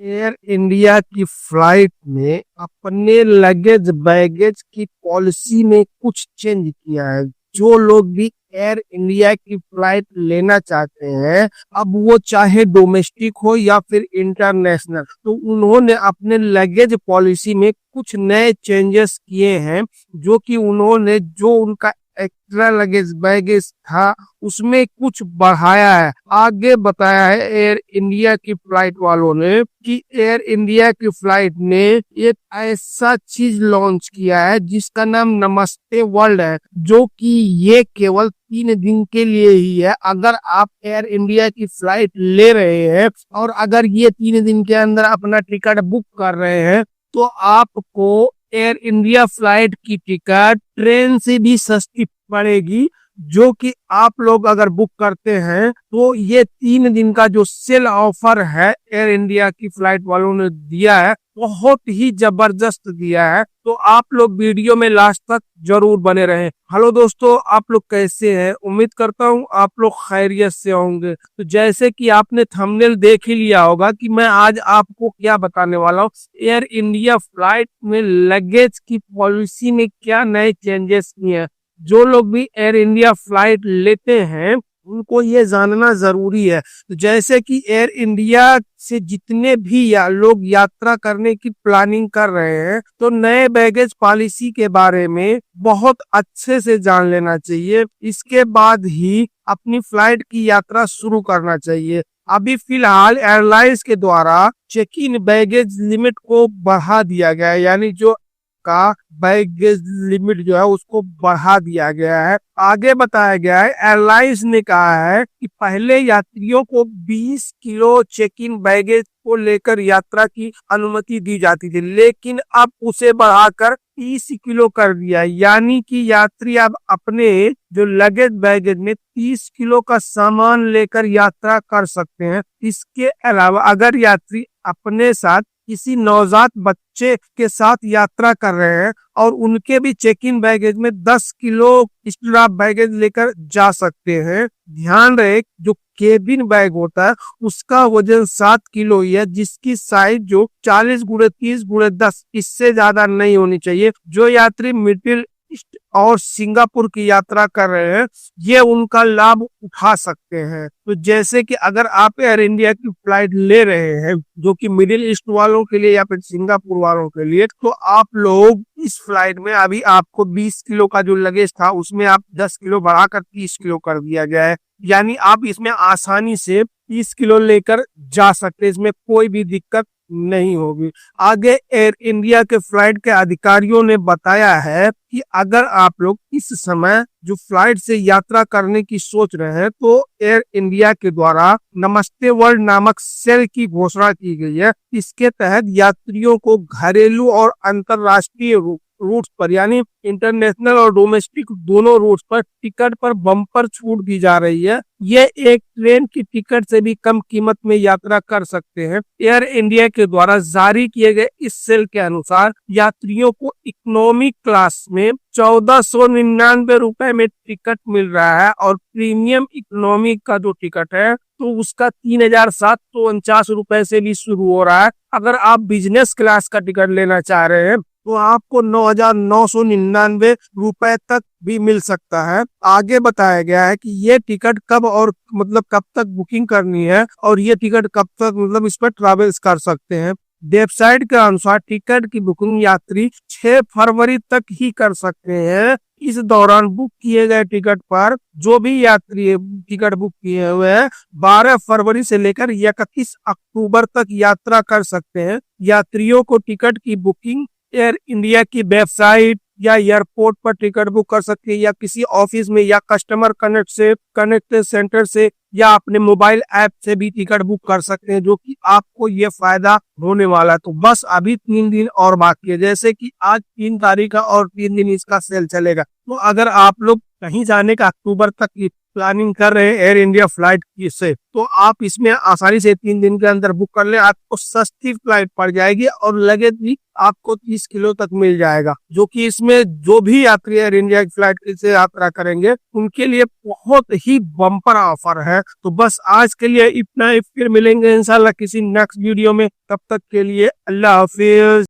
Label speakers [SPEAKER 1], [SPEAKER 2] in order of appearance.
[SPEAKER 1] Air India की flight में अपने लगेज बैगेज की पॉलिसी में कुछ चेंज किया है। जो लोग भी एयर इंडिया की फ्लाइट लेना चाहते हैं, अब वो चाहे डोमेस्टिक हो या फिर इंटरनेशनल, तो उन्होंने अपने लगेज पॉलिसी में कुछ नए चेंजेस किए हैं। जो कि उन्होंने जो उनका एक्स्ट्रा लगेज बैगेज था उसमें कुछ बढ़ाया है। आगे बताया है एयर इंडिया की फ्लाइट वालों ने कि एयर इंडिया की फ्लाइट ने एक ऐसा चीज लॉन्च किया है जिसका नाम नमस्ते वर्ल्ड है, जो कि ये केवल 3 दिन के लिए ही है। अगर आप एयर इंडिया की फ्लाइट ले रहे हैं और अगर ये 3 दिन के अंदर अपना टिकट बुक कर रहे हैं तो आपको एयर इंडिया फ्लाइट की टिकट ट्रेन से भी सस्ती पड़ेगी। जो कि आप लोग अगर बुक करते हैं तो ये 3 दिन का जो सेल ऑफर है एयर इंडिया की फ्लाइट वालों ने दिया है, बहुत ही जबरदस्त दिया है। तो आप लोग वीडियो में लास्ट तक जरूर बने रहें। हेलो दोस्तों, आप लोग कैसे हैं? उम्मीद करता हूँ आप लोग खैरियत से होंगे। तो जैसे कि आपने थंबनेल देख ही लिया होगा कि मैं आज आपको क्या बताने वाला हूँ। एयर इंडिया फ्लाइट में लगेज की पॉलिसी में क्या नए चेंजेस किए हैं। जो लोग भी एयर इंडिया फ्लाइट लेते हैं उनको ये जानना जरूरी है। तो जैसे कि एयर इंडिया से जितने भी लोग यात्रा करने की प्लानिंग कर रहे हैं तो नए बैगेज पॉलिसी के बारे में बहुत अच्छे से जान लेना चाहिए। इसके बाद ही अपनी फ्लाइट की यात्रा शुरू करना चाहिए। अभी फिलहाल एयरलाइंस के द्वारा चेक इन बैगेज लिमिट को बढ़ा दिया गया है, यानी जो का बैगेज लिमिट जो है उसको बढ़ा दिया गया है। आगे बताया गया है, एयरलाइंस ने कहा है कि पहले यात्रियों को 20 किलो चेक इन बैगेज को लेकर यात्रा की अनुमति दी जाती थी, लेकिन अब उसे बढ़ाकर 30 किलो कर दिया है। यानी कि यात्री अब अपने जो लगेज बैगेज में 30 किलो का सामान लेकर यात्रा कर सकते हैं। इसके अलावा अगर यात्री अपने साथ किसी नवजात बच्चे के साथ यात्रा कर रहे हैं और उनके भी चेक इन बैगेज में 10 किलो एक्स्ट्रा बैगेज लेकर जा सकते हैं। ध्यान रहे, जो केबिन बैग होता है उसका वजन 7 किलो ही है, जिसकी साइज जो 40 गुणे 30 गुणे 10 इससे ज्यादा नहीं होनी चाहिए। जो यात्री मिडिल ईस्ट और सिंगापुर की यात्रा कर रहे हैं ये उनका लाभ उठा सकते हैं। तो जैसे कि अगर आप एयर इंडिया की फ्लाइट ले रहे हैं जो कि मिडिल ईस्ट वालों के लिए या फिर सिंगापुर वालों के लिए, तो आप लोग इस फ्लाइट में अभी आपको 20 किलो का जो लगेज था उसमें आप 10 किलो बढ़ाकर 30 किलो कर दिया गया है। यानी आप इसमें आसानी से 30 किलो लेकर जा सकते हैं, इसमें कोई भी दिक्कत नहीं होगी। आगे एयर इंडिया के फ्लाइट के अधिकारियों ने बताया है कि अगर आप लोग इस समय जो फ्लाइट से यात्रा करने की सोच रहे हैं तो एयर इंडिया के द्वारा नमस्ते वर्ल्ड नामक सेल की घोषणा की गई है। इसके तहत यात्रियों को घरेलू और अंतर्राष्ट्रीय रूट्स पर यानी इंटरनेशनल और डोमेस्टिक दोनों रूट्स पर टिकट पर बम्पर छूट दी जा रही है। ये एक ट्रेन की टिकट से भी कम कीमत में यात्रा कर सकते हैं। एयर इंडिया के द्वारा जारी किए गए इस सेल के अनुसार यात्रियों को इकोनॉमी क्लास में 1499 रुपए में टिकट मिल रहा है और प्रीमियम इकोनॉमी का जो टिकट है तो उसका 3749 रुपए से भी शुरू हो रहा है। अगर आप बिजनेस क्लास का टिकट लेना चाह रहे हैं तो आपको 9,999 रुपए तक भी मिल सकता है। आगे बताया गया है कि ये टिकट कब और कब तक बुकिंग करनी है और ये टिकट कब तक इस पर ट्रैवल कर सकते हैं। वेबसाइट के अनुसार टिकट की बुकिंग यात्री 6 फरवरी तक ही कर सकते हैं। इस दौरान बुक किए गए टिकट पर जो भी यात्री टिकट बुक किए हुए हैं 12 फरवरी से लेकर 31 अक्टूबर तक यात्रा कर सकते हैं। यात्रियों को टिकट की बुकिंग एयर इंडिया की वेबसाइट या एयरपोर्ट पर टिकट बुक कर सकते हैं या किसी ऑफिस में या कस्टमर कनेक्ट सेंटर से या अपने मोबाइल ऐप से भी टिकट बुक कर सकते हैं, जो कि आपको ये फायदा होने वाला है। तो बस अभी 3 दिन और बाकी है, जैसे कि आज 3 तारीख है और 3 दिन इसका सेल चलेगा। तो अगर आप लोग कहीं जाने का अक्टूबर तक की प्लानिंग कर रहे हैं एयर इंडिया फ्लाइट की से, तो आप इसमें आसानी से 3 दिन के अंदर बुक कर ले, आपको सस्ती फ्लाइट पड़ जाएगी और लगेज भी आपको 30 किलो तक मिल जाएगा, जो कि इसमें जो भी यात्री एयर इंडिया की फ्लाइट से यात्रा करेंगे उनके लिए बहुत ही बम्पर ऑफर है। तो बस आज के लिए इतना ही, फिर मिलेंगे इंशाल्लाह किसी नेक्स्ट वीडियो में, तब तक के लिए अल्लाह हाफिज।